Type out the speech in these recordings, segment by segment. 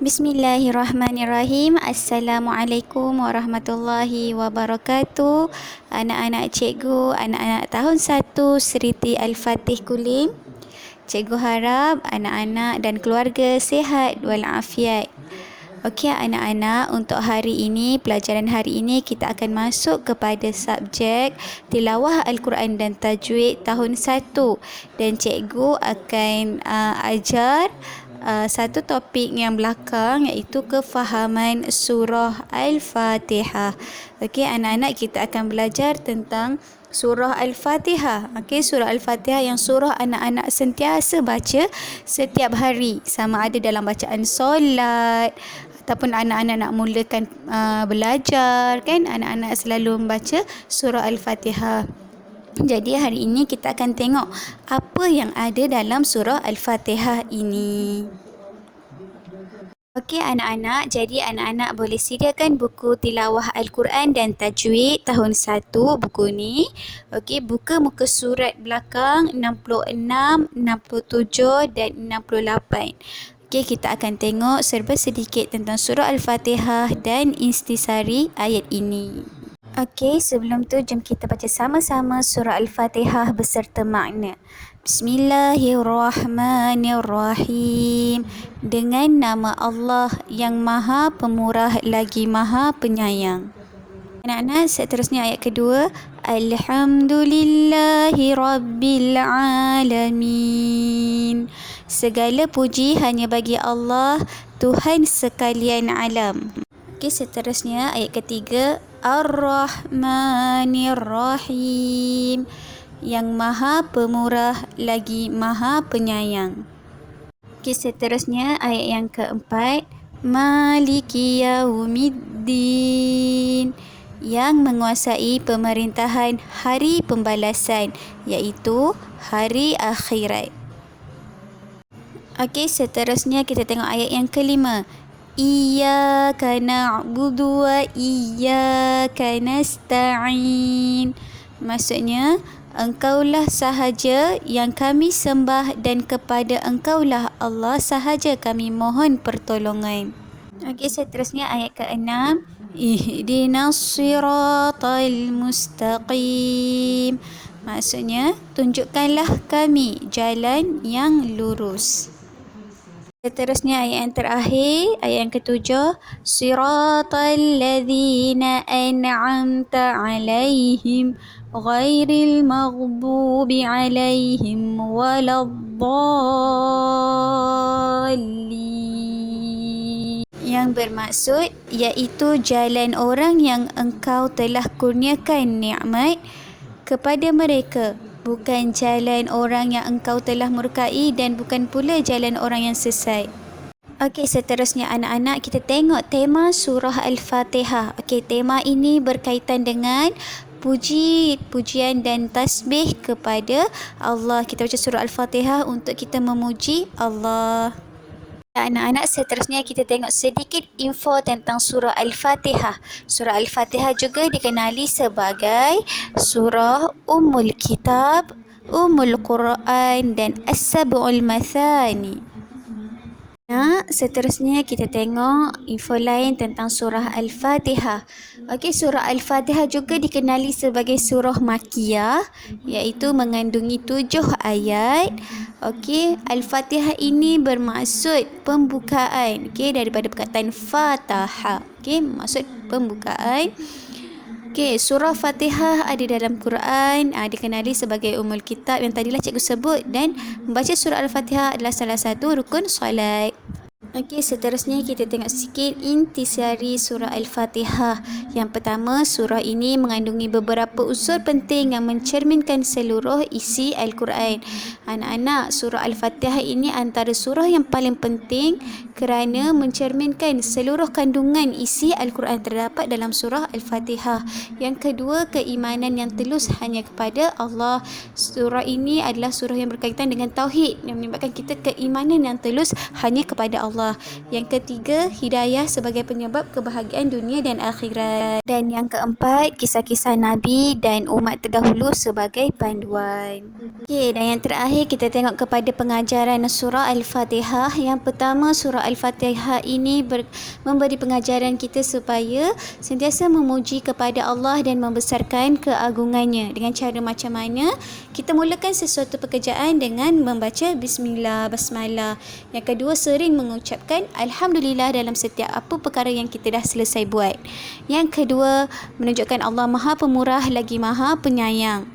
Bismillahirrahmanirrahim. Assalamualaikum warahmatullahi wabarakatuh. Anak-anak cikgu, anak-anak tahun 1 Seriti Al-Fatih Kulim. Cikgu harap anak-anak dan keluarga sihat walafiat. Okey anak-anak, untuk hari ini, pelajaran hari ini kita akan masuk kepada subjek tilawah Al-Quran dan tajwid tahun 1 dan cikgu akan ajar satu topik yang belakang iaitu kefahaman surah Al-Fatihah. Okey anak-anak, kita akan belajar tentang surah Al-Fatihah. Okey, surah Al-Fatihah yang surah anak-anak sentiasa baca setiap hari, sama ada dalam bacaan solat ataupun anak-anak nak mulakan belajar kan, anak-anak selalu membaca surah Al-Fatihah. Jadi hari ini kita akan tengok apa yang ada dalam surah Al-Fatihah ini. Okey anak-anak, jadi anak-anak boleh sediakan buku tilawah Al-Quran dan tajwid tahun 1, buku ni. Okey, buka muka surat belakang 66, 67 dan 68. Okey, kita akan tengok serba sedikit tentang surah Al-Fatihah dan intisari ayat ini. Okey, sebelum tu jom kita baca sama-sama surah Al-Fatihah beserta makna. Bismillahirrahmanirrahim. Dengan nama Allah yang Maha Pemurah lagi Maha Penyayang. Anak-anak, seterusnya ayat kedua. Alhamdulillahi Rabbil Alamin. Segala puji hanya bagi Allah, Tuhan sekalian alam. Okey, seterusnya ayat ketiga. Ar-Rahmanir-Rahim. Yang Maha Pemurah lagi Maha Penyayang. Okey, seterusnya ayat yang keempat. Maliki Yaumiddin. Yang menguasai pemerintahan hari pembalasan, iaitu hari akhirat. Okey, seterusnya kita tengok ayat yang kelima. Iyyaka na'budu wa iyyaka nasta'in. Maksudnya, Engkaulah sahaja yang kami sembah dan kepada Engkaulah Allah sahaja kami mohon pertolongan. Okey, seterusnya ayat ke-6. Ihdinas siratal mustaqim. Maksudnya, tunjukkanlah kami jalan yang lurus. Seterusnya ayat yang terakhir, ayat yang ketujuh. Siratal ladzina an'amta alaihim ghairil maghdubi alaihim waladdallin. Yang bermaksud iaitu jalan orang yang Engkau telah kurniakan nikmat kepada mereka, bukan jalan orang yang Engkau telah murkai dan bukan pula jalan orang yang sesat. Okey, seterusnya anak-anak, kita tengok tema surah Al-Fatihah. Okey, tema ini berkaitan dengan pujian dan tasbih kepada Allah. Kita baca surah Al-Fatihah untuk kita memuji Allah. Anak-anak, seterusnya kita tengok sedikit info tentang surah Al-Fatihah. Surah Al-Fatihah juga dikenali sebagai surah Ummul Kitab, Ummul Quran dan As-Sab'ul Mathani. Seterusnya kita tengok info lain tentang surah Al-Fatihah. Okey, surah Al-Fatihah juga dikenali sebagai surah Makkiyah, iaitu mengandungi 7 ayat. Okey, Al-Fatihah ini bermaksud pembukaan, okey, daripada perkataan Fataha. Okey, maksud pembukaan. Okey, surah Fatihah ada dalam Quran, dikenali sebagai Ummul Kitab yang tadilah cikgu sebut, dan membaca surah Al-Fatihah adalah salah satu rukun solat. Okey, seterusnya kita tengok sikit intisari surah Al-Fatihah. Yang pertama, surah ini mengandungi beberapa unsur penting yang mencerminkan seluruh isi Al-Quran. Anak-anak, surah Al-Fatihah ini antara surah yang paling penting kerana mencerminkan seluruh kandungan isi Al-Quran terdapat dalam surah Al-Fatihah. Yang kedua, keimanan yang telus hanya kepada Allah. Surah ini adalah surah yang berkaitan dengan tauhid, yang menyebabkan kita keimanan yang telus hanya kepada Allah. Allah. Yang ketiga, hidayah sebagai penyebab kebahagiaan dunia dan akhirat. Dan yang keempat, kisah-kisah Nabi dan umat terdahulu sebagai panduan. Okey, dan yang terakhir kita tengok kepada pengajaran surah Al-Fatihah. Yang pertama, surah Al-Fatihah ini memberi pengajaran kita supaya sentiasa memuji kepada Allah dan membesarkan keagungannya. Dengan cara macam mana? Kita mulakan sesuatu pekerjaan dengan membaca bismillah, basmalah. Yang kedua, sering mengucapkan alhamdulillah dalam setiap apa perkara yang kita dah selesai buat. Yang kedua, menunjukkan Allah Maha Pemurah lagi Maha Penyayang.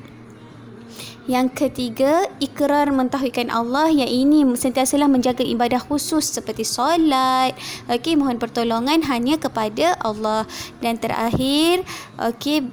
Yang ketiga, ikrar mentauhidkan Allah, yang ini sentiasalah menjaga ibadah khusus seperti solat. Okey, mohon pertolongan hanya kepada Allah. Dan terakhir, okey,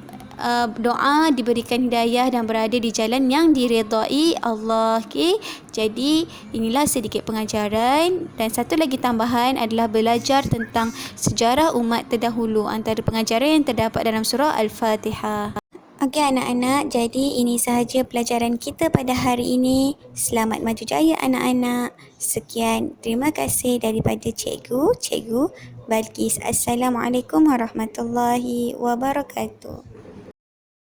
doa diberikan hidayah dan berada di jalan yang diredai Allah. Okey, jadi inilah sedikit pengajaran. Dan satu lagi tambahan adalah belajar tentang sejarah umat terdahulu antara pengajaran yang terdapat dalam surah Al-Fatihah. Okey anak-anak, jadi ini sahaja pelajaran kita pada hari ini. Selamat maju jaya anak-anak. Sekian, terima kasih daripada Cikgu Balkis. Assalamualaikum warahmatullahi wabarakatuh.